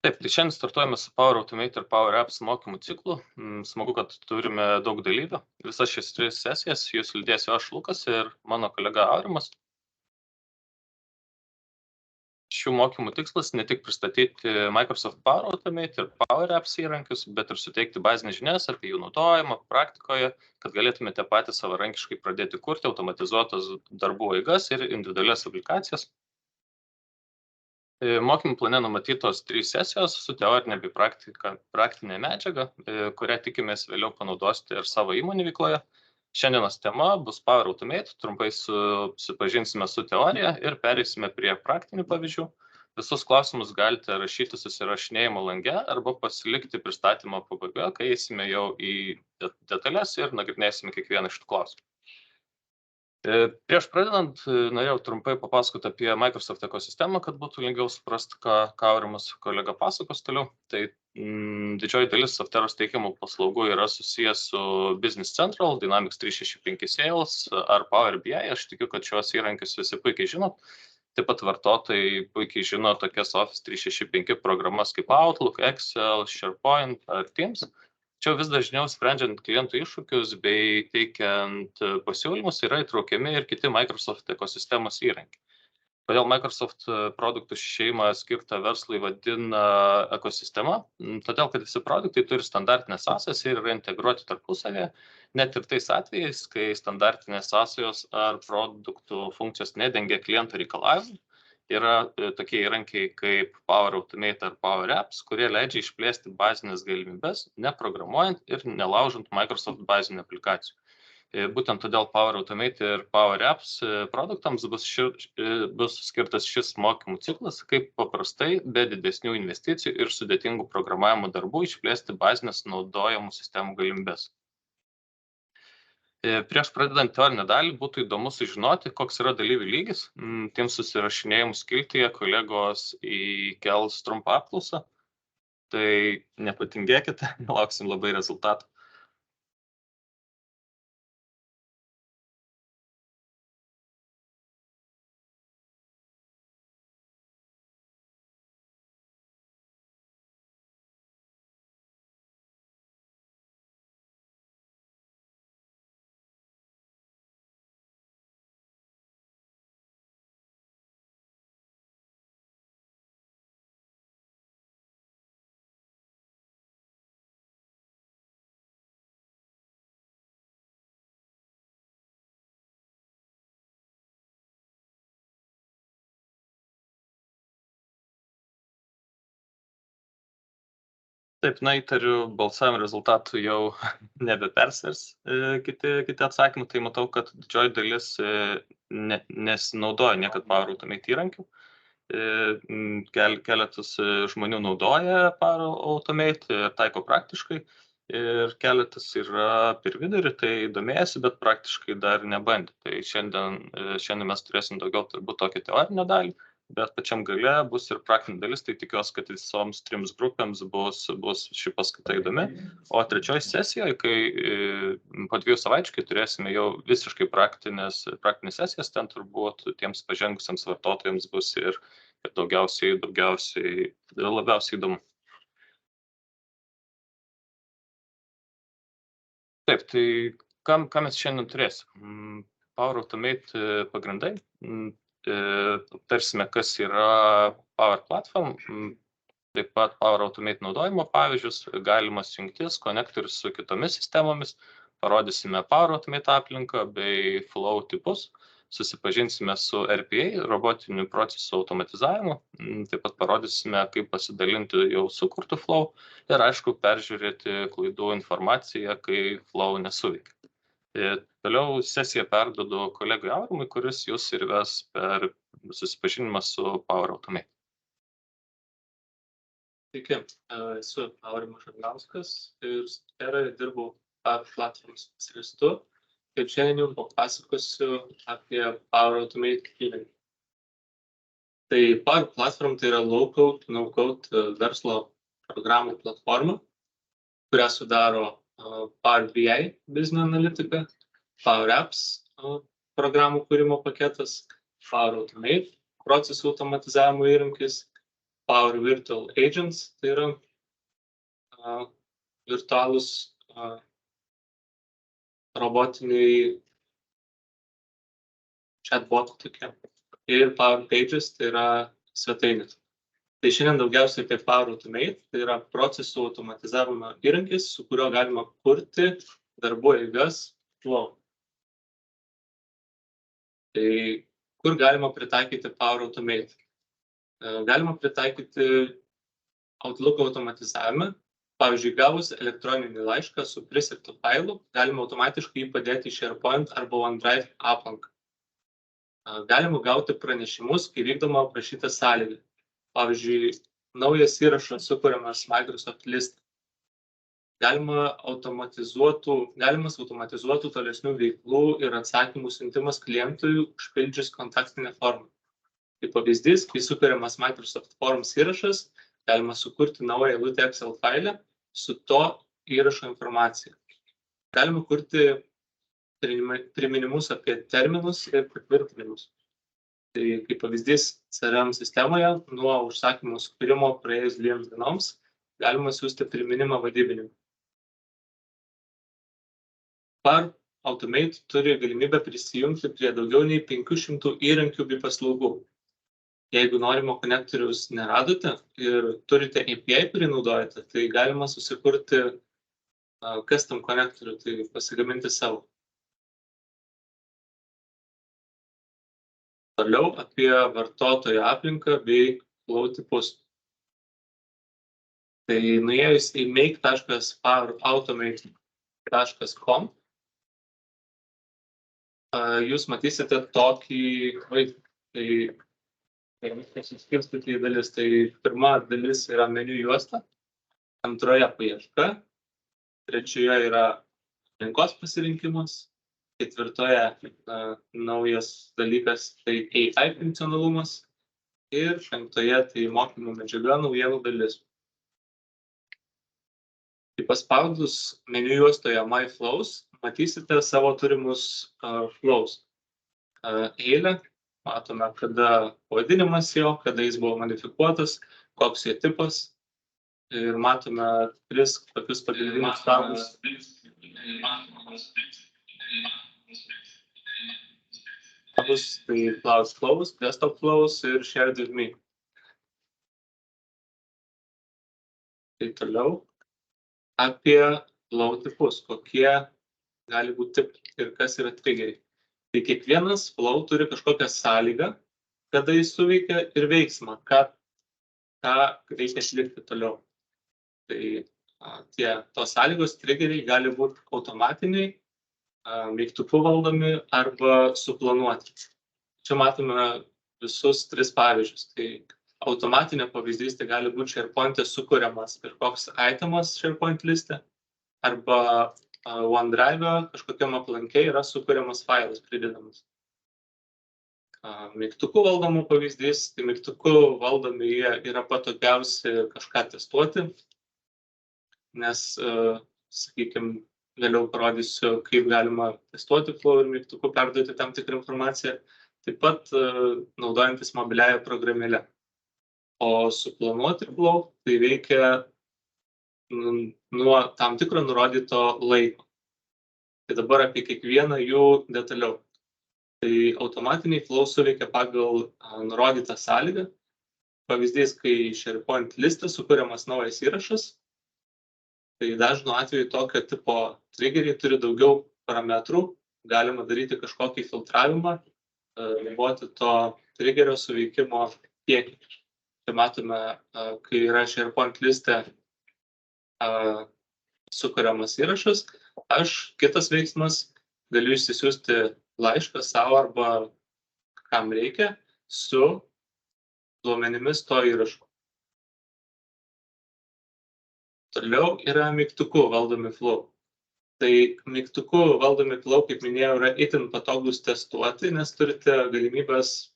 Taip, tai šiandien startuojame su Power Automate ir Power Apps mokymų ciklu. Smagu, kad turime daug dalyvių. Visas šias 3 sesijas jūs lydėsiu aš, Lukas, ir mano kolega Aurimas. Šių mokymų tikslas ne tik pristatyti Microsoft Power Automate ir Power Apps įrankius, bet ir suteikti bazinės žinias apie jų naudojimą praktikoje, kad galėtumėte patys savarankiškai pradėti kurti automatizuotas darbų eigas ir individualias aplikacijas. Mokymų plane numatytos 3 sesijos su teorinė bei praktinė medžiaga, kurią tikimės vėliau panaudosite ir savo įmonių veikloje. Šiandienos tema bus Power Automate, trumpai susipažinsime su teorija ir pereisime prie praktinių pavyzdžių. Visus klausimus galite rašyti susirašinėjimo lange arba pasilikti pristatymo pabaigoje, kai eisime jau į detalės ir nagrinėsime kiekvieną iš tų klausimų. Prieš pradedant, norėjau trumpai papasakoti apie Microsoft ekosistemą, kad būtų lengviau suprasti, ką Aurimas kolega pasakos toliau. Tai didžioji dalis Softeros teikiamų paslaugų yra susijęs su Business Central, Dynamics 365 Sales ar Power BI. Aš tikiu, kad šios įrankius visi puikiai žinot. Taip pat vartotojai puikiai žino tokias Office 365 programas kaip Outlook, Excel, SharePoint ar Teams. Čia vis dažniau sprendžiant klientų iššūkius bei teikiant pasiūlymus yra įtraukiami ir kiti Microsoft ekosistemos įrankiai. Kodėl Microsoft produktų šeimą skirtą verslui vadina ekosistema? Todėl, kad visi produktai turi standartinės sąsajas ir yra integruoti tarpusavėje, net ir tais atvejais, kai standartinės sąsajos ar produktų funkcijos nedengia klientų reikalavimų. Yra tokie įrankiai kaip Power Automate ar Power Apps, kurie leidžia išplėsti bazinės galimybes, neprogramuojant ir nelaužant Microsoft bazinių aplikacijų. Būtent todėl Power Automate ir Power Apps produktams bus skirtas šis mokymų ciklas, kaip paprastai, be didesnių investicijų ir sudėtingų programavimo darbų išplėsti bazinės naudojamų sistemų galimybes. Prieš pradedant teorinę dalį būtų įdomu sužinoti, koks yra dalyvių lygis. Tiems susirašinėjimų skiltyje kolegos įkels trumpą apklausą. Tai nepatingėkite, lauksim labai rezultatų. Taip, įtariu, balsavimo rezultatų jau nebepersvers kiti atsakymai, tai matau, kad didžioji dalis nesinaudoja niekad Power Automate įrankių. Keletas žmonių naudoja Power Automate ir taiko praktiškai. Ir keletas yra per vidurį, tai domėjasi, bet praktiškai dar nebandė. Tai šiandien mes turėsim daugiau turbūt tokią teorinę dalį, bet pačiam gale bus ir praktinė dalis, tai tikiuosi, kad visoms 3 grupėms bus ši paskaita įdomi. O trečioji sesijoje, kai po 2 savaičių, kai turėsime jau visiškai praktinės sesijas, ten turbūt tiems pažengusiems vartotojams bus ir labiausiai įdomu. Taip, tai ką mes šiandien turėsim? Power Automate pagrindai. Aptarsime, kas yra Power Platform, taip pat Power Automate naudojimo pavyzdžius, galimas jungtis, konektorius su kitomis sistemomis, parodysime Power Automate aplinką bei flow tipus, susipažinsime su RPA, robotinių procesų automatizavimu, taip pat parodysime, kaip pasidalinti jau sukurtų flow ir, aišku, peržiūrėti klaidų informaciją, kai flow nesuveikia. Toliau sesiją perduodu kolegai Aurimui, kuris jūs ir ves per susipažinimą su Power Automate. Sveiki, esu Aurimas Žargauskas ir Softeroje dirbau Power Platform specialistu. Ir šiandien jums papasakosiu apie Power Automate įrankį. Tai Power Platform tai yra low-code, no-code verslo programų platforma, kurią sudaro Power BI, Business Analytica, Power Apps programų kūrimo paketas, Power Automate, procesų automatizavimo įrankis Power Virtual Agents, tai yra virtualūs robotiniai chatbotai tokie. Ir Power Pages, tai yra svetainės. Tai šiandien daugiausiai apie Power Automate, tai yra procesų automatizavimo įrankis, su kuriuo galima kurti darbų eigas flow. Tai kur galima pritaikyti Power Automate? Galima pritaikyti Outlook automatizavime. Pavyzdžiui, gavus elektroninį laišką su prisegtu failu, galima automatiškai jį padėti į SharePoint arba OneDrive aplanką. Galima gauti pranešimus, kai vykdoma aprašyta sąlyga. Pavyzdžiui, naujas įrašas sukuriamas Microsoft liste. Galimas automatizuotų tolesnių veiklų ir atsakymų siuntimas klientui užpildžius kontaktinę formą. Kaip pavyzdys, kai sukuriamas Microsoft Forms įrašas, galima sukurti naują eilutę Excel failę su to įrašo informacija. Galima kurti priminimus apie terminus ir patvirtinimus. Tai kaip pavyzdys CRM sistemoje, nuo užsakymų sukūrimo praėjus 2 dienoms galima siųsti priminimą vadybininkui. Power Automate turi galimybę prisijungti prie daugiau nei 500 įrankių bei paslaugų. Jeigu norimo konektoriaus neradote ir turite API, kurį naudojate, tai galima susikurti custom konektorių, tai pasigaminti savo. Toliau apie vartotojo aplinką bei flow tipus. Tai nuėjus į make.powerautomate.com jūs matysite tokį vaizdą. Tai viskas suskirstyti į dalis. Tai pirma dalis yra meniu juosta, antroje paieška, trečioje yra aplinkos pasirinkimas, ketvirtoje naujas dalykas tai AI funkcionalumas ir penktoje tai mokymų medžiaga naujienų dalis. Tai paspaudus meniu juostoje My Flows matysite savo turimus flows eilę. Matome, kada pavadinimas jo, kada jis buvo modifikuotas, koks jo tipas. Ir matome 3 tokius pagrindinius tabus. Tai Cloud Flows, Desktop Flows ir Shared with Me. Tai toliau apie flow tipus, kokie gali būti tipai ir kas yra triggeriai. Tai kiekvienas flow turi kažkokią sąlygą, kada jis suveikia ir veiksmą, ką reikia atlikti toliau. Tai tos sąlygos triggeriai gali būti automatiniai, mygtuku valdomi arba suplanuoti. Čia matome visus 3 pavyzdžius. Tai automatinė pavyzdys tai gali būti SharePoint'e sukuriamas kažkoks itemas SharePoint liste arba OneDrive'e kažkokiam aplanke yra sukuriamas failas pridedamas. Mygtuku valdomų pavyzdys, tai mygtuku valdomi jie yra patogiausi kažką testuoti, nes, sakykime, vėliau parodysiu, kaip galima testuoti flow ir mygtuku perduoti tam tikrą informaciją, taip pat naudojantis mobiliąją programėlę. O suplanuoti flow tai veikia nuo tam tikro nurodyto laiko. Tai dabar apie kiekvieną jų detaliau. Tai automatiniai flow suveikia pagal nurodytą sąlygą. Pavyzdys, kai SharePoint liste sukuriamas naujas įrašas, tai dažnu atveju tokio tipo triggeriai turi daugiau parametrų, galima daryti kažkokį filtravimą, riboti to triggerio suveikimo kiekį. Tai matome, kai yra SharePoint liste sukuriamas įrašas, kitas veiksmas galiu išsisiųsti laišką savo arba kam reikia su duomenimis to įrašo. Toliau yra mygtuku valdomi flow. Tai mygtuku valdomi flow, kaip minėjau, yra itin patogus testuoti, nes turite galimybės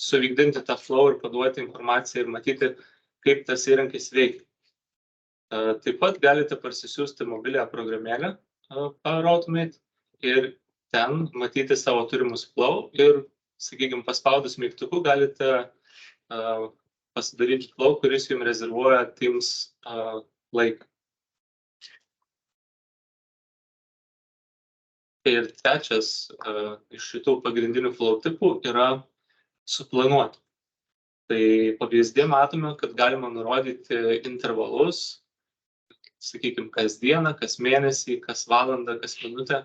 suvykdinti tą flow ir paduoti informaciją ir matyti, kaip tas įrankis veikia. Taip pat galite parsisiųsti mobilią programėlę Power Automate ir ten matyti savo turimus flow ir, sakykime, paspaudus mygtuku galite pasidaryti flow, kuris jums rezervuoja Teams laiką. Ir trečias iš šitų pagrindinių flow tipų yra suplanuoti. Tai pavyzdį matome, kad galima nurodyti intervalus, sakykime, kas dieną, kas mėnesį, kas valandą, kas minutę,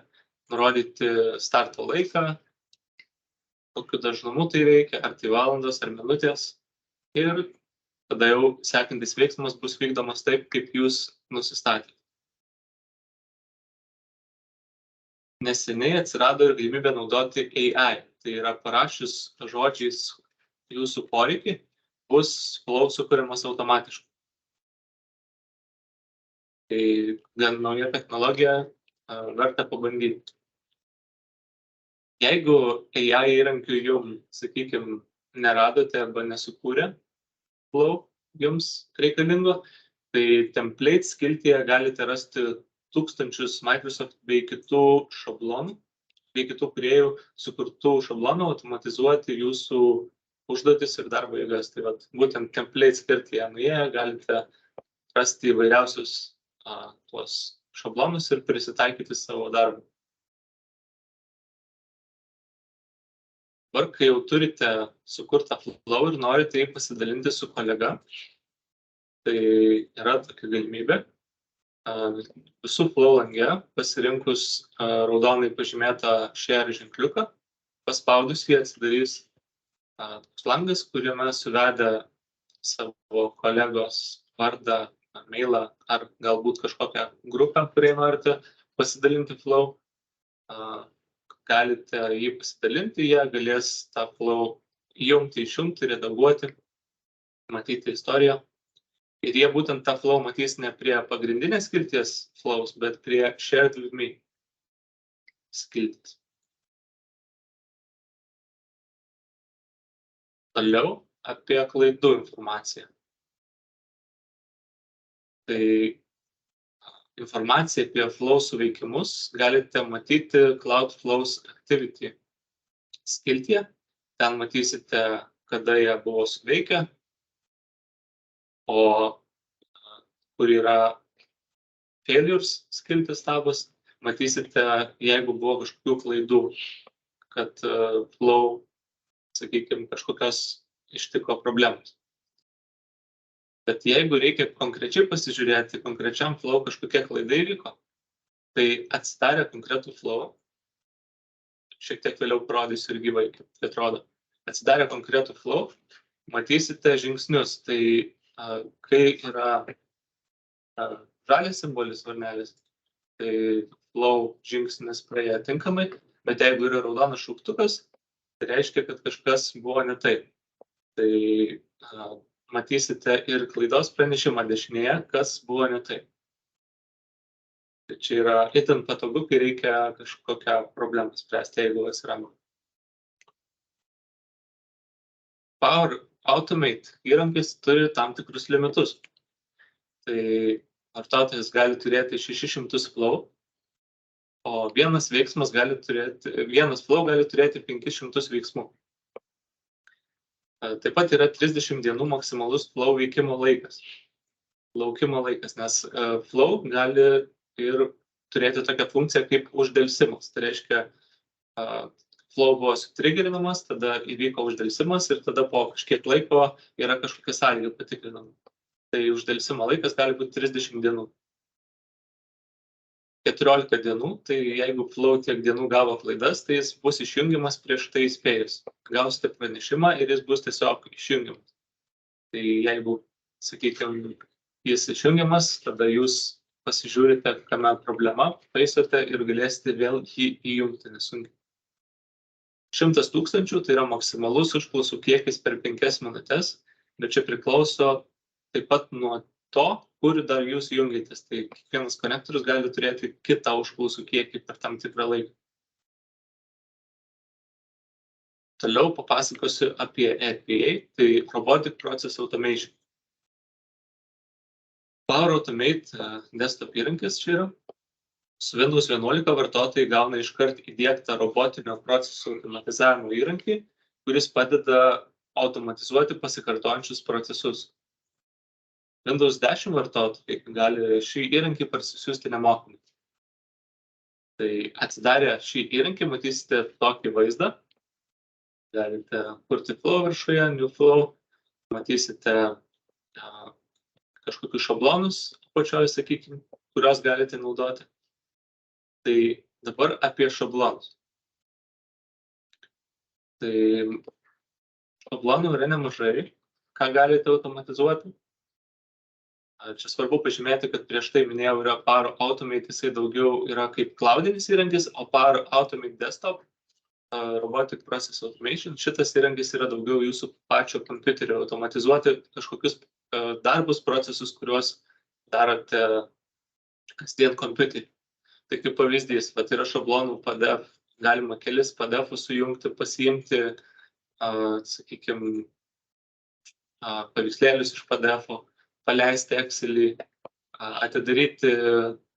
nurodyti starto laiką, kokiu dažnumu tai veikia, ar tai valandos, ar minutės. Ir tada jau sekantis veiksmas bus vykdomas taip, kaip jūs nusistatėte. Neseniai atsirado ir galimybė naudoti AI. Tai yra parašius žodžiais jūsų poreikį, bus flow sukuriamas automatiškai. Tai gan nauja technologija, verta pabandyti. Jeigu AI įrankių jums, sakykime, neradote arba nesukūrė flow jums reikalingo, tai template skiltyje galite rasti tūkstančius Microsoft bei kitų šablonų, bei kitų kūrėjų sukurtų šablonų automatizuoti jūsų užduotis ir darbo jėgas. Tai būtent template skiltyje nuėję galite rasti įvairiausius tuos šablonus ir prisitaikyti savo darbą. Dabar, kai jau turite sukurtą flow ir norite jį pasidalinti su kolega, tai yra tokia galimybė. Visų flow lange pasirinkus raudonai pažymėtą share ženkliuką, paspaudus jį atsidarys toks langas, kuriame suvedę savo kolegos vardą, mailą ar galbūt kažkokią grupę, kuriai norite pasidalinti flow. Galite jį pasidalinti, jie galės tą flow įjungti, išjungti, redaguoti, matyti istoriją. Ir jie būtent tą flow matys ne prie pagrindinės skilties flows, bet prie shared with me skilties. Toliau apie klaidų informaciją. Tai informaciją apie flow suveikimus galite matyti Cloudflows Activity skiltyje. Ten matysite, kada jie buvo suveikę, o kur yra failures skiltis tabas, matysite, jeigu buvo kažkokių klaidų, kad flow, sakykime, kažkokios ištiko problemos. Bet jeigu reikia konkrečiai pasižiūrėti, konkrečiam flow kažkokie klaidai vyko, tai atsidarę konkretų flow, šiek tiek vėliau parodysiu ir gyvai, kaip tai atrodo. Atsidarę konkretų flow, matysite žingsnius. Tai kai yra žalias simbolis varnelis, tai flow žingsnis praėjo tinkamai, bet jeigu yra raudonas šauktukas, tai reiškia, kad kažkas buvo ne taip. Tai matysite ir klaidos pranešimą dešinėje, kas buvo ne taip. Tai čia yra itin patogu, kai reikia kažkokią problemą spręsti, jeigu atsiranda. Power Automate įrankis turi tam tikrus limitus. Tai vartotojas gali turėti 600 flow, o vienas flow gali turėti 500 veiksmų. Taip pat yra 30 dienų maksimalus flow veikimo laikas. Laukimo laikas, nes flow gali ir turėti tokią funkciją kaip uždelsimas. Tai reiškia, flow buvo sutrigerinamas, tada įvyko uždelsimas ir tada po kažkiek laiko yra kažkokia sąlyga patikrinama. Tai uždelsimo laikas gali būti 30 dienų. 14 dienų, tai jeigu flow tiek dienų gavo klaidas, tai jis bus išjungiamas prieš tai įspėjus. Gausite pranešimą ir jis bus tiesiog išjungiamas. Tai jeigu, sakykime, jis išjungiamas, tada jūs pasižiūrite, kame problema, taisote ir galėsite vėl jį įjungti nesunkiai. 100 000 tai yra maksimalus užklausų kiekis per 5 minutės, bet čia priklauso taip pat nuo to, kur dar jūs jungiatės. Tai kiekvienas konektorius gali turėti kitą užklausų kiekį per tam tikrą laiką. Toliau papasakosiu apie RPA, tai Robotic Process Automation. Power Automate desktop įrankis čia yra. Su Windows 11 vartotojai gauna iškart įdiegtą robotinio procesų automatizavimo įrankį, kuris padeda automatizuoti pasikartojančius procesus. Windows 10 vartotojai gali šį įrankį parsisiųsti nemokamai. Tai atsidarę šį įrankį matysite tokį vaizdą. Galite kurti flow viršuje, new flow, matysite kažkokius šablonus apačioje, sakykime, kurios galite naudoti. Tai dabar apie šablonus. Tai šablonų yra nemažai, ką galite automatizuoti. Čia svarbu pažymėti, kad prieš tai minėjau, yra Power Automate, jisai daugiau yra kaip cloudinis įrankis, o Power Automate Desktop, Robotic Process Automation, šitas įrankis yra daugiau jūsų pačio kompiuterio automatizuoti kažkokius darbus, procesus, kuriuos darote kasdien kompiuterį. Tai kaip pavyzdys, yra šablonų PDF, galima kelis PDF-us sujungti, pasiimti, sakykime, paveikslėlius iš PDF-o, paleisti Excelį, atidaryti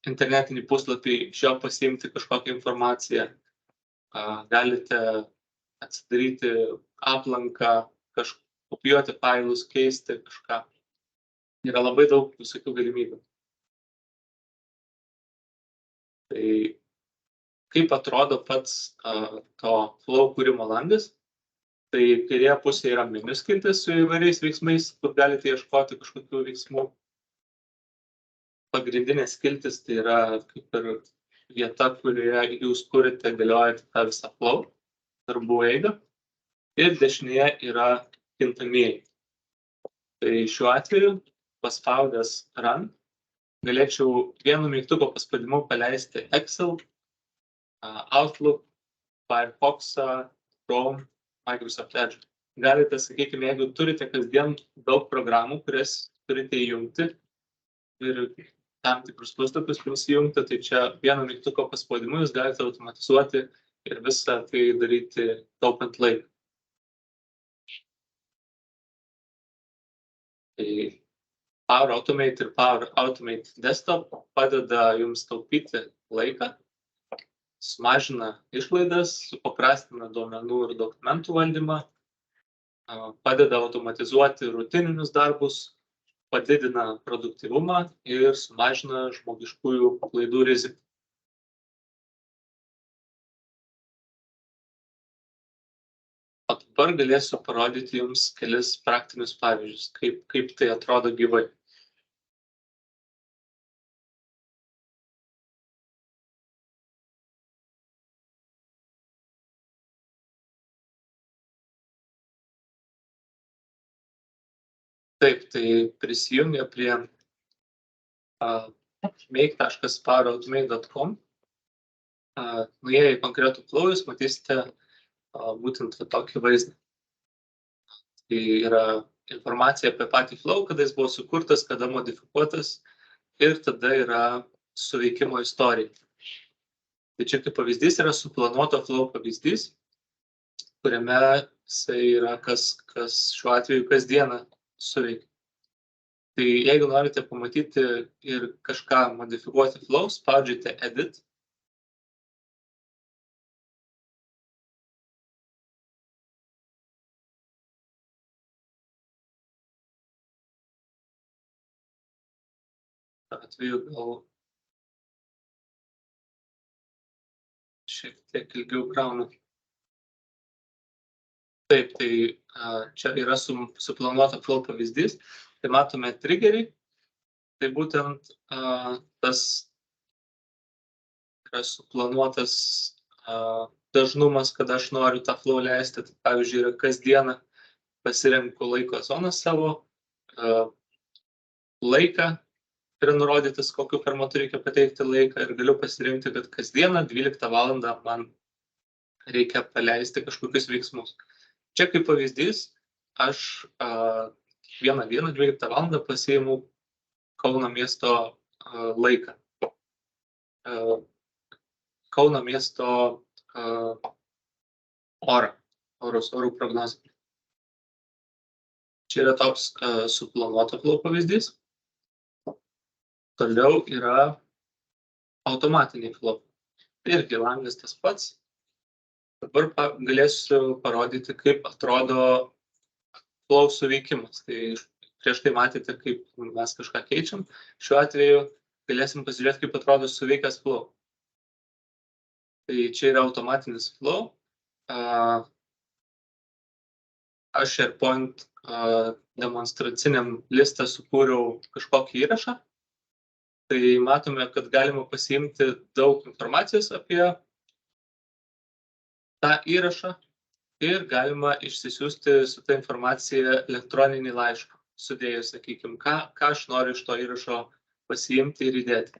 internetinį puslapį, iš jo pasiimti kažkokią informaciją. Galite atsidaryti aplanką, kopijuoti failus, keisti kažką. Yra labai daug visokių galimybių. Tai kaip atrodo pats to flow kūrimo langas? Tai kairėje pusėje yra meniu skiltis su įvairiais veiksmais, kur galite ieškoti kažkokių veiksmų. Pagrindinė skiltis tai yra kaip ir vieta, kurioje jūs kurite, dėliojate tą visą flow, darbų eigą. Ir dešinėje yra kintamieji. Tai šiuo atveju paspaudęs Run galėčiau vienu mygtuko paspaudimu paleisti Excel, Outlook, Firefox, Chrome, Microsoft Edge. Galite, sakykime, jeigu turite kasdien daug programų, kurias turite įjungti ir tam tikrus puslapius prisijungti, tai čia vieno mygtuko paspaudimu jūs galite automatizuoti ir visą tai daryti taupant laiką. Tai Power Automate ir Power Automate Desktop padeda jums taupyti laiką, sumažina išlaidas, supaprastina duomenų ir dokumentų valdymą, padeda automatizuoti rutininius darbus, padidina produktyvumą ir sumažina žmogiškųjų klaidų riziką. O dabar galėsiu parodyti jums kelis praktinius pavyzdžius, kaip tai atrodo gyvai. Taip, tai prisijungia prie make.powerautomate.com. Nuėję į konkretų flow, jūs matysite būtent tokį vaizdą. Tai yra informacija apie patį flow, kada jis buvo sukurtas, kada modifikuotas ir tada yra suveikimo istorija. Tai čia kaip pavyzdys yra suplanuoto flow pavyzdys, kuriame jisai yra kas šiuo atveju kasdieną suveikia. Tai jeigu norite pamatyti ir kažką modifikuoti flow, spaudžiate Edit. Atveju gal šiek tiek ilgiau krauna. Taip, tai čia yra suplanuota flow pavyzdys. Tai matome triggerį. Tai būtent tas yra suplanuotas dažnumas, kada aš noriu tą flow leisti. Tai, pavyzdžiui, yra kasdieną pasirenku laiko zoną savo, laiką yra nurodytas, kokiu formatu reikia pateikti laiką ir galiu pasirinkti, kad kasdieną 12 valandą man reikia paleisti kažkokius veiksmus. Čia kaip pavyzdys, aš kiekvieną dieną 12 valandą pasiimu Kauno miesto laiką. Kauno miesto orų prognozę. Čia yra toks suplanuoto flow pavyzdys. Toliau yra automatiniai flow. Tai irgi langas tas pats. Dabar galėsiu parodyti, kaip atrodo flow suveikimas. Tai prieš tai matėte, kaip mes kažką keičiam. Šiuo atveju galėsim pasižiūrėti, kaip atrodo suveikęs flow. Tai čia yra automatinis flow. Aš SharePoint demonstraciniam listą sukūriau kažkokį įrašą. Tai matome, kad galima pasiimti daug informacijos apie tą įrašą ir galima išsisiųsti su ta informacija elektroninį laišką, sudėjus, sakykime, ką aš noriu iš to įrašo pasiimti ir įdėti.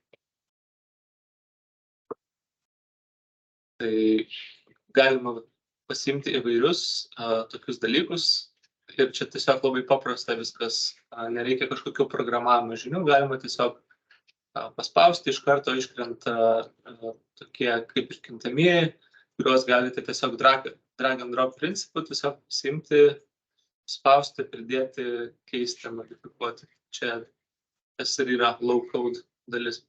Tai galima pasiimti įvairius tokius dalykus ir čia tiesiog labai paprasta viskas, nereikia kažkokių programavimo žinių, galima tiesiog paspausti, iš karto iškrenta tokie kaip ir kintamieji, kuriuos galite tiesiog drag and drop principu tiesiog pasiimti, spausti, pridėti, keisti, modifikuoti. Čia tas ir yra low code dalis.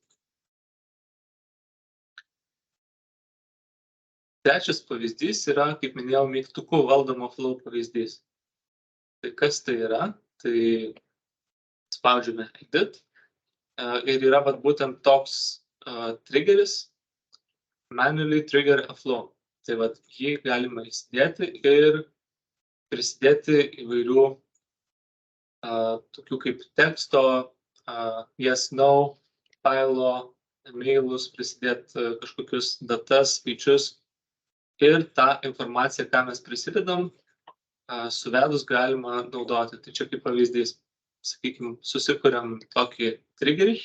Trečias pavyzdys yra, kaip minėjau, mygtuku valdomo flow pavyzdys. Tai kas tai yra? Tai spaudžiame edit ir yra būtent toks triggeris, manually trigger a flow. Tai jį galima įsidėti ir prisidėti įvairių tokių kaip teksto, yes, no, failo, mailus, prisidėti kažkokius datas, skaičius. Ir tą informaciją, ką mes prisidedam, suvedus galima naudoti. Tai čia kaip pavyzdys, sakykime, susikuriam tokį triggerį,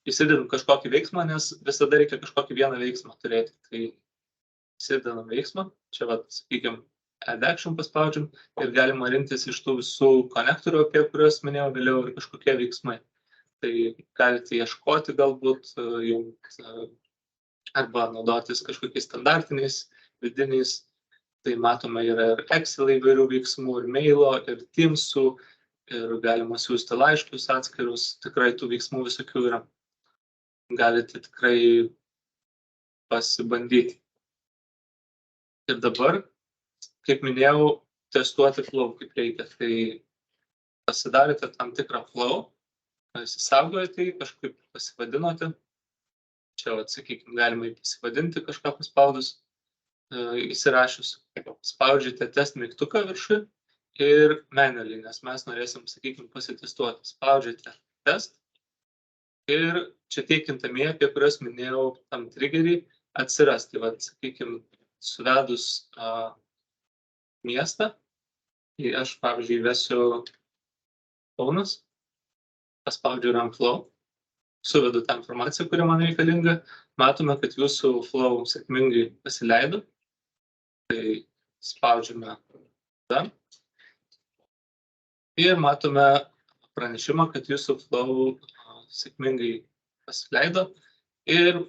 įsidedam kažkokį veiksmą, nes visada reikia kažkokį vieną veiksmą turėti. Tai įsidedam veiksmą, čia, sakykime, add action paspaudžiam ir galima rinktis iš tų visų konektorių, apie kuriuos minėjau vėliau, ir kažkokie veiksmai. Tai galite ieškoti galbūt arba naudotis kažkokiais standartiniais, vidiniais. Tai matome yra ir Excel įvairių veiksmų, ir mailo, ir Teamsų, ir galima siųsti laiškus atskirus. Tikrai tų veiksmų visokių yra. Galite tikrai pasibandyti. Ir dabar, kaip minėjau, testuoti flow kaip reikia. Tai pasidarėte tam tikrą flow, įsisaugojote jį, kažkaip pasivadinote. Čia, sakykime, galima jį pasivadinti kažką paspaudus, įsirašius. Spaudžiate test mygtuką viršui ir manually, nes mes norėsim, sakykime, pasitestuoti. Spaudžiate test ir čia tie kintamieji, apie kuriuos minėjau, tam triggerį atsiras. Tai, sakykime, suvedus miestą, tai aš, pavyzdžiui, įvesiu Kaunas, paspaudžiu run flow, suvedu tą informaciją, kuri man reikalinga, matome, kad jūsų flow sėkmingai pasileido. Tai spaudžiame tada ir matome pranešimą, kad jūsų flow sėkmingai pasileido ir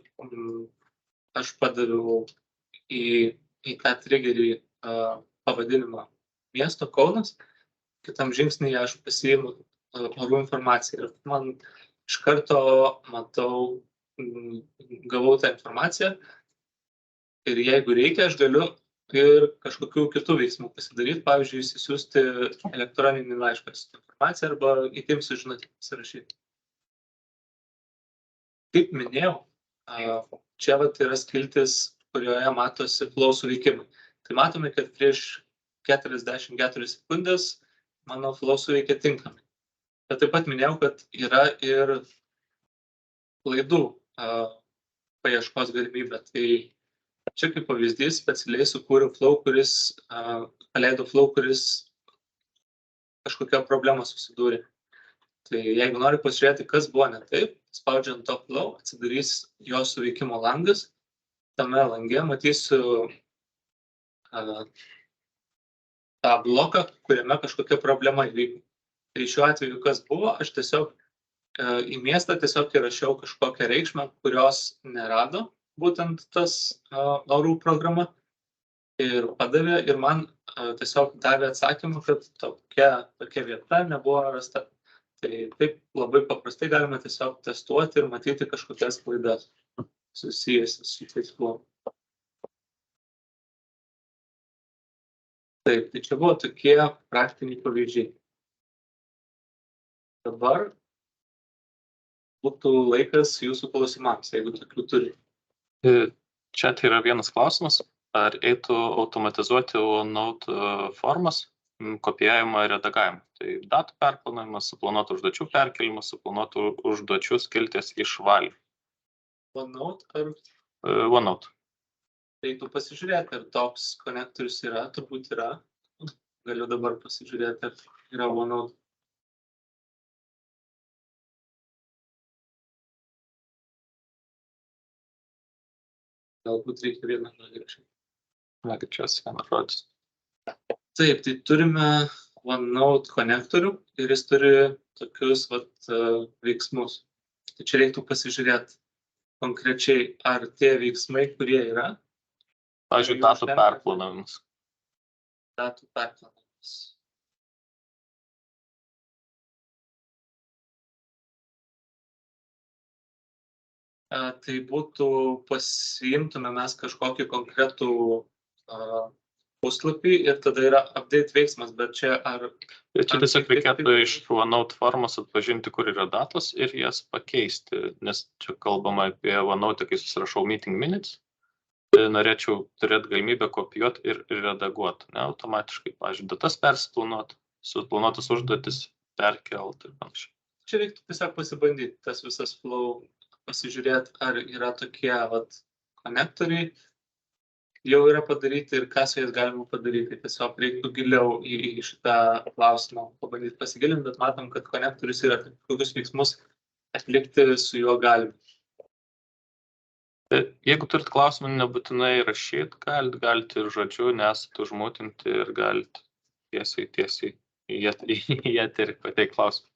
aš padaviau į tą triggerį pavadinimą miesto Kaunas. Kitam žingsnyje aš pasiimu orų informaciją ir man iš karto matau, gavau tą informaciją ir jeigu reikia, aš galiu ir kažkokių kitų veiksmų pasidaryti, pavyzdžiui, įsisiųsti elektroninį laišką su informacija arba į Teams žinutę pasirašyti. Kaip minėjau, čia yra skiltis, kurioje matosi flow suveikimai. Tai matome, kad prieš 44 sekundės mano flow suveikia tinkamai. Bet taip pat minėjau, kad yra ir klaidų paieškos galimybė. Tai čia kaip pavyzdys specialiai sukūriau flow, paleido flow, kuris kažkokią problemą susidūrė. Tai jeigu nori pasižiūrėti, kas buvo ne taip, spaudžiant to flow, atsidarys jo suveikimo langas. Tame lange matysiu tą bloką, kuriame kažkokia problema įvyko. Tai šiuo atveju kas buvo, aš tiesiog į miestą tiesiog įrašiau kažkokią reikšmę, kurios nerado būtent tas orų programa ir padavė ir man tiesiog davė atsakymą, kad tokia vieta nebuvo rasta. Tai taip labai paprastai galime tiesiog testuoti ir matyti kažkokias klaidas susijusias su tais flow. Taip, tai čia buvo tokie praktiniai pavyzdžiai. Dabar būtų laikas jūsų klausimams, jeigu tokių turi. Čia tai yra vienas klausimas, ar eitų automatizuoti OneNote formas, kopijavimą ir redagavimą. Tai datų perplanavimas, suplanuotų užduočių perkelimas, suplanuotų užduočių skilties išvalymą. OneNote ar OneNote. reiktų pasižiūrėti, ar toks konektorius yra, turbūt yra. Galiu dabar pasižiūrėti, ar yra OneNote. Galbūt reikia vieną žodį. Negi čia vienas žodis. Taip, tai turime OneNote konektorių ir jis turi tokius veiksmus. Tai čia reiktų pasižiūrėti konkrečiai, ar tie veiksmai, kurie yra. Pavyzdžiui, datų perplanavimas. Datų perplanavimas. Tai būtų pasiimtume mes kažkokį konkretų puslapį ir tada yra update veiksmas, bet čia ar... Čia tiesiog reikėtų iš OneNote formos atpažinti, kur yra datos ir jas pakeisti, nes čia kalbama apie OneNote, kai susirašau meeting minutes, norėčiau turėti galimybę kopijuoti ir redaguoti, ne automatiškai, pavyzdžiui, datas persiplanuoti, suplanuotas užduotis perkelti ir panašiai. Čia reiktų tiesiog pasibandyti tas visas flow, pasižiūrėti, ar yra tokie konektoriai jau yra padaryti ir ką su jais galima padaryti. Tiesiog reiktų giliau į šitą klausimą pabandyti pasigilinti, bet matom, kad konektorius yra kokius veiksmus atlikti su juo galima. Jeigu turit klausimą, nebūtinai rašyti, galite ir žodžiu, nesate užmutinti ir galite tiesiai į eterį pateikti klausimą.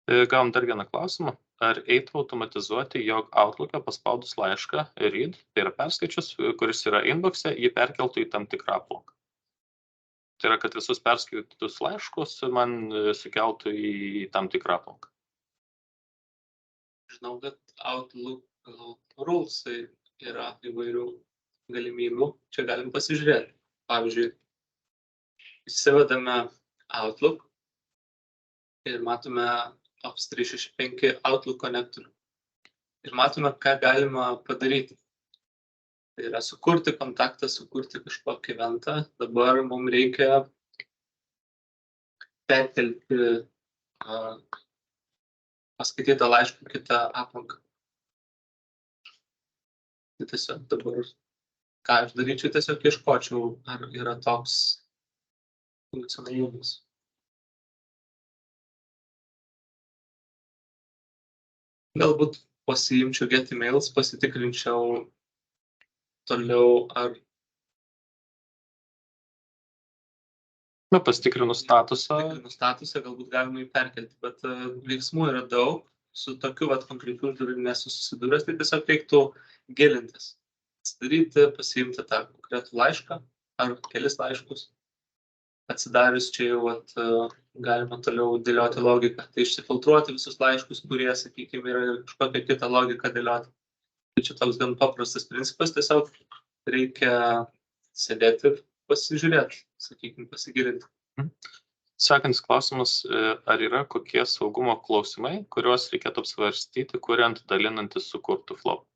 Gavom dar vieną klausimą. Ar eitų automatizuoti, jog Outlook'e paspaudus laišką read, tai yra perskaičius, kuris yra inbox'e, jį perkeltų į tam tikrą aplanką. Tai yra, kad visus perskaitytus laiškus man sukeltų į tam tikrą aplanką. Žinau, kad Outlook rules yra įvairių galimybių. Čia galim pasižiūrėti. Pavyzdžiui, įsivedame Outlook ir matome Office 365 Outlook konektorių. Ir matome, ką galima padaryti. Tai yra sukurti kontaktą, sukurti kažkokį eventą. Dabar mums reikia perkelti paskaitytą laišką kitą aplanką. Tai tiesiog dabar, ką aš daryčiau, tiesiog ieškočiau, ar yra toks funkcionalumas. Galbūt pasiimčiau get emails, pasitikrinčiau toliau, ar... Pasitikrinus statusą. Tikrinus statusą, galbūt galima jį perkelti, bet veiksmų yra daug. Su tokiu konkrečiu uždaviniu nesu susidūręs, tai tiesiog reiktų gilintis. Atsidaryti, pasiimti tą konkretų laišką ar kelis laiškus. Atsidarius čia jau galima toliau dėlioti logiką. Tai išsifiltruoti visus laiškus, kurie, sakykime, yra kažkokią kitą logiką dėlioti. Tai čia toks gan paprastas principas, tiesiog reikia sėdėti ir pasižiūrėti, sakykime, pasigilinti. Sekantis klausimas, ar yra kokie saugumo klausimai, kuriuos reikėtų apsvarstyti, kuriant dalinantis sukurtų flow?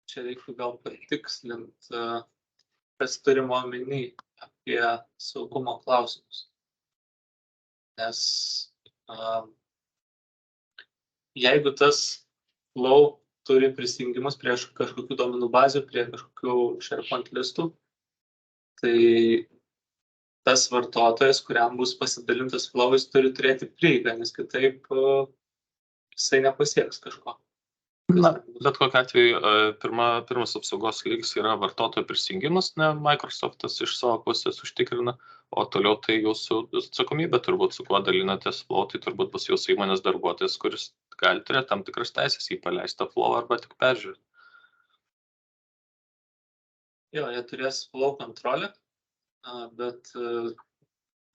Čia reiktų gal patikslinti, kas turima omeny apie saugumo klausimus. Nes jeigu tas flow turi prisijungimus prie kažkokių duomenų bazių, prie kažkokių SharePoint listų, tai tas vartotojas, kuriam bus pasidalintas flow, jis turi turėti prieigą, nes kitaip jisai nepasieks kažko. Na, bet kokiu atveju pirmas apsaugos lygis yra vartotojo prisijungimas, ne Microsoft'as iš savo pusės užtikrina, o toliau tai jūsų atsakomybė turbūt, su kuo dalinatės flow, tai turbūt bus jūsų įmonės darbuotojas, kuris gali turėti tam tikras teisės į paleistą flow arba tik peržiūrėti. Jo, jie turės flow kontrolę, bet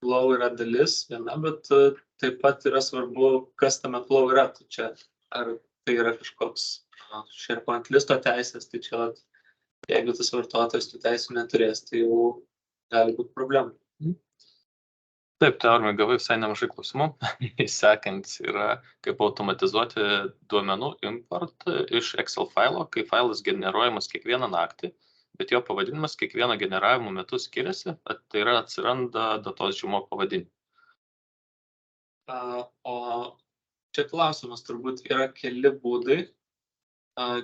flow yra dalis viena, bet taip pat yra svarbu, kas tame flow yra. Tai čia, ar tai yra kažkoks SharePoint listo teisės, tai čia, jeigu tas vartotojas tų teisų neturės, tai jau gali būti problemų. Taip, tai Aurimai, gavai visai nemažai klausimų. Sekantis yra, kaip automatizuoti duomenų importą iš Excel failo, kai failas generuojamas kiekvieną naktį, bet jo pavadinimas kiekvieno generavimo metu skiriasi, tai yra atsiranda datos žymo pavadinimu. O čia klausimas turbūt yra keli būdai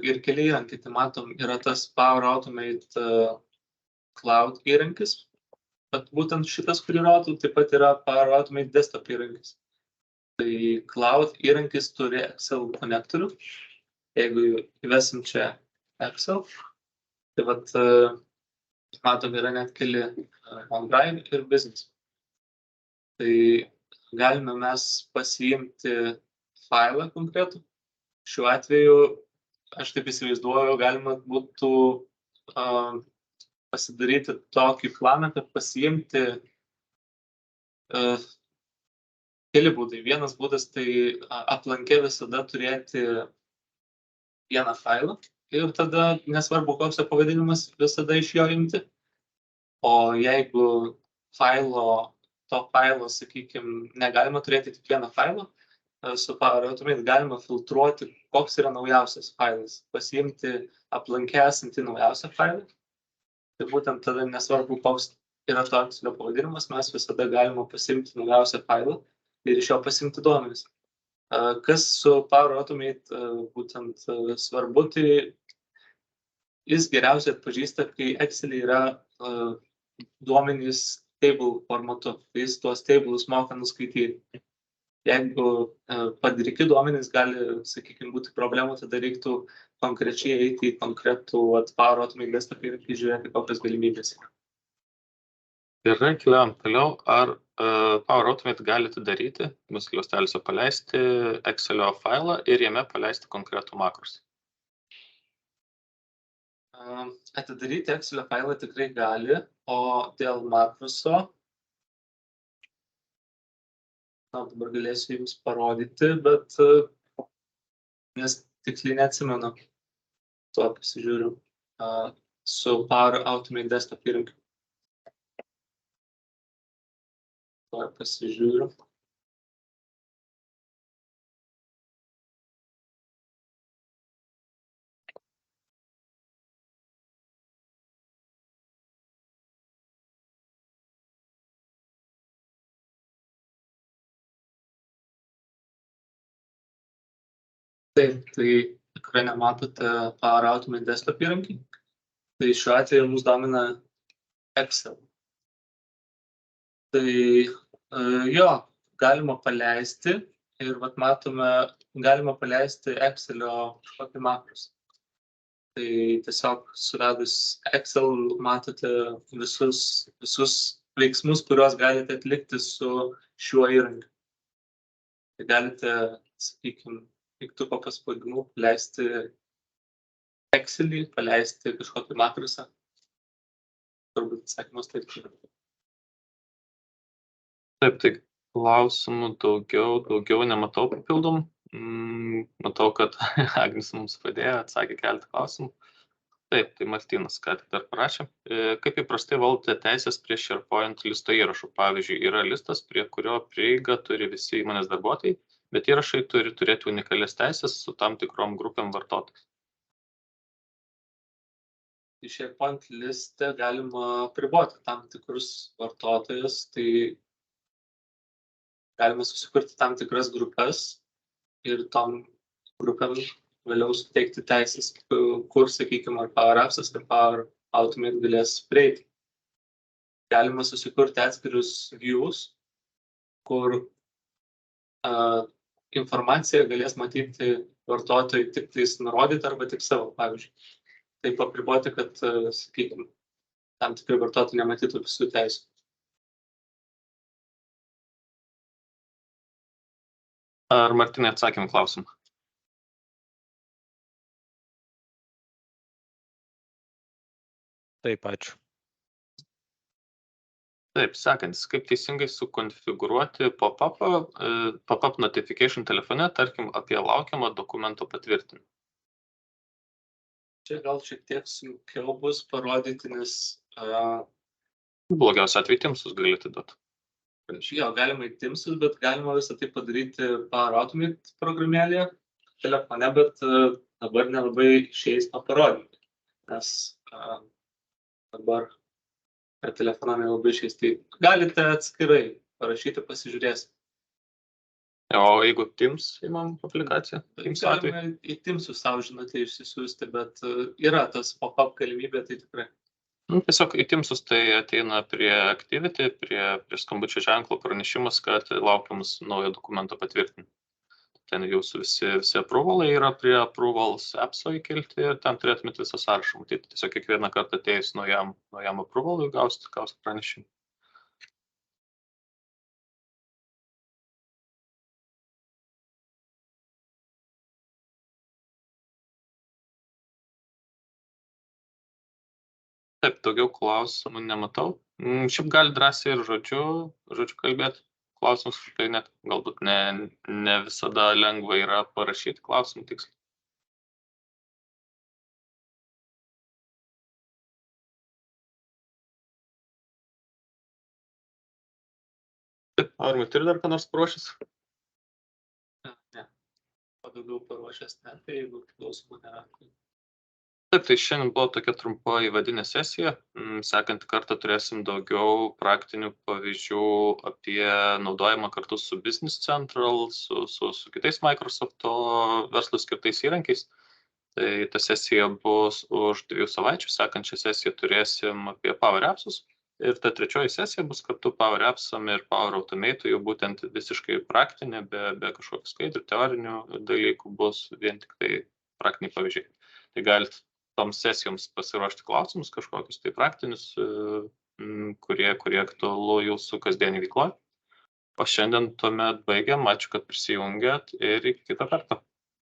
ir keli įrankiai. Tai matom, yra tas Power Automate Cloud įrankis, bet būtent šitas, kurį rodau, taip pat yra Power Automate Desktop įrankis. Tai Cloud įrankis turi Excel konektorių. Jeigu įvesim čia Excel, tai vat, matom, yra net keli OneDrive ir Business. Tai galime mes pasiimti failą konkretų. Šiuo atveju, aš taip įsivaizduoju, galima būtų pasidaryti tokį planą, kad pasiimti keli būdai. Vienas būdas tai aplankė visada turėti vieną failą ir tada, nesvarbu koks pavadinimas, visada iš jo imti. O jeigu to failo, sakykime, negalima turėti tik vieną failą, su Power Automate galima filtruoti, koks yra naujausias failas, pasiimti aplankė esantį naujausią failą. Tai būtent tada, nesvarbu, koks yra to Excelio pavadinimas, mes visada galima pasiimti naujausią failą ir iš jo pasiimti duomenis. Kas su Power Automate būtent svarbu, tai jis geriausiai atpažįsta, kai Excel'e yra duomenys table formatu, tai jis tuos tables moka nuskaityti. Jeigu padaryti duomenys gali, sakykime, būti problemų, tada reiktų konkrečiai eiti į konkretų Power Automate Desktop ir žiūrėti, kokios galimybės yra. Gerai, keliaujam toliau. Ar Power Automate gali atidaryti, skliausteliuose paleisti Excelio failą ir jame paleisti konkretų makrosą? Atidaryti Excelio failą tikrai gali, o dėl makroso, dabar galėsiu jums parodyti, bet nes tiksliai neatsimenu, tuo pasižiūriu su Power Automate Desktop įrankiu. Tuo pasižiūriu. Taip, tai ekrane matote Power Automate Desktop įrankį. Tai šiuo atveju mus domina Excel. Tai jo, galima paleisti ir vat matome, galima paleisti Excelio kažkokį makrosą. Tai tiesiog suvedus Excel matote visus veiksmus, kuriuos galite atlikti su šiuo įrankiu. Tai galite, sakykime, mygtuko paspaudimu paleisti Excel'į, paleisti kažkokį makrosą. Turbūt atsakymas taip. Taip, tai klausimų daugiau nematau papildomų. Matau, kad Agnis mums padėjo, atsakė keletą klausimų. Taip, tai Martynas ką tik dar parašė. Kaip įprastai valdote teisės prie SharePoint listo įrašų? Pavyzdžiui, yra listas, prie kurio prieiga turi visi įmonės darbuotojai, bet įrašai turi turėti unikalias teisės su tam tikrom grupėm vartotojų. Į SharePoint listę galima priboti tam tikrus vartotojus, tai galima susikurti tam tikras grupės ir tom grupėm vėliau suteikti teisės, kur, sakykime, ar Power Apps'as, ar Power Automate galės prieiti. Galima susikurti atskirius views, kur informaciją galės matyti vartotojai tik tais nurodyti arba tik savo, pavyzdžiui. Taip apriboti, kad, sakykime, tam tikrai vartotojai nematytų visų teisų. Ar Martynai atsakėm klausimą? Taip, ačiū. Taip, sekantis, kaip teisingai sukonfigūruoti pop-up notification telefone, tarkim, apie laukiamą dokumento patvirtinimą. Čia gal šiek tiek sunkiau bus parodyti, nes Blogiausia atveju Teamsus gali atiduoti. jo, galima į Teamsus, bet galima visą tai padaryti Power Automate programėlėje telefone, bet dabar nelabai išeis to parodyti, nes dabar telefoną nelabai išeis. Tai galite atskirai parašyti, pasižiūrėsite. O jeigu Teams įmam aplikaciją? Teams atveju? Galima į Teamsus savo žinutę išsisiųsti, bet yra tas pop-up galimybė, tai tikrai. Tiesiog į Teamsus tai ateina prie Activity, prie skambučio ženklo pranešimas, kad laukiamas naujo dokumento patvirtinimo. Ten jūsų visi approvalai yra prie approvals appso įkelti ir ten turėtumėte visą sąrašą matyti. Tiesiog kiekvieną kartą atėjus naujam approvalui gausit pranešimą. Taip, daugiau klausimų nematau. Šiaip gali drąsiai ir žodžiu kalbėti. Klausimus, tai net galbūt ne visada lengva yra parašyti klausimų tiksliai. Taip, Aurimai, turi dar ką nors paruošęs? Ne, o daugiau paruošęs ne, tai jeigu klausimų nėra. Taip, tai šiandien buvo tokia trumpa įvadinė sesija. Sekantį kartą turėsim daugiau praktinių pavyzdžių apie naudojimą kartu su Business Central, su kitais Microsoft'o verslui skirtais įrankiais. Tai ta sesija bus už 2 savaičių, sekančią sesiją turėsim apie Power Apps'us. Ir ta trečioji sesija bus kartu Power Apps'am ir Power Automate'ui, jau būtent visiškai praktinė, be kažkokių skaidrių, teorinių dalykų, bus vien tik tai praktiniai pavyzdžiai. Tai galite toms sesijoms pasiruošti klausimus kažkokius tai praktinius, kurie aktualu jūsų kasdienį veikloj. O šiandien tuomet baigiam. Ačiū, kad prisijungėt ir iki kito karto.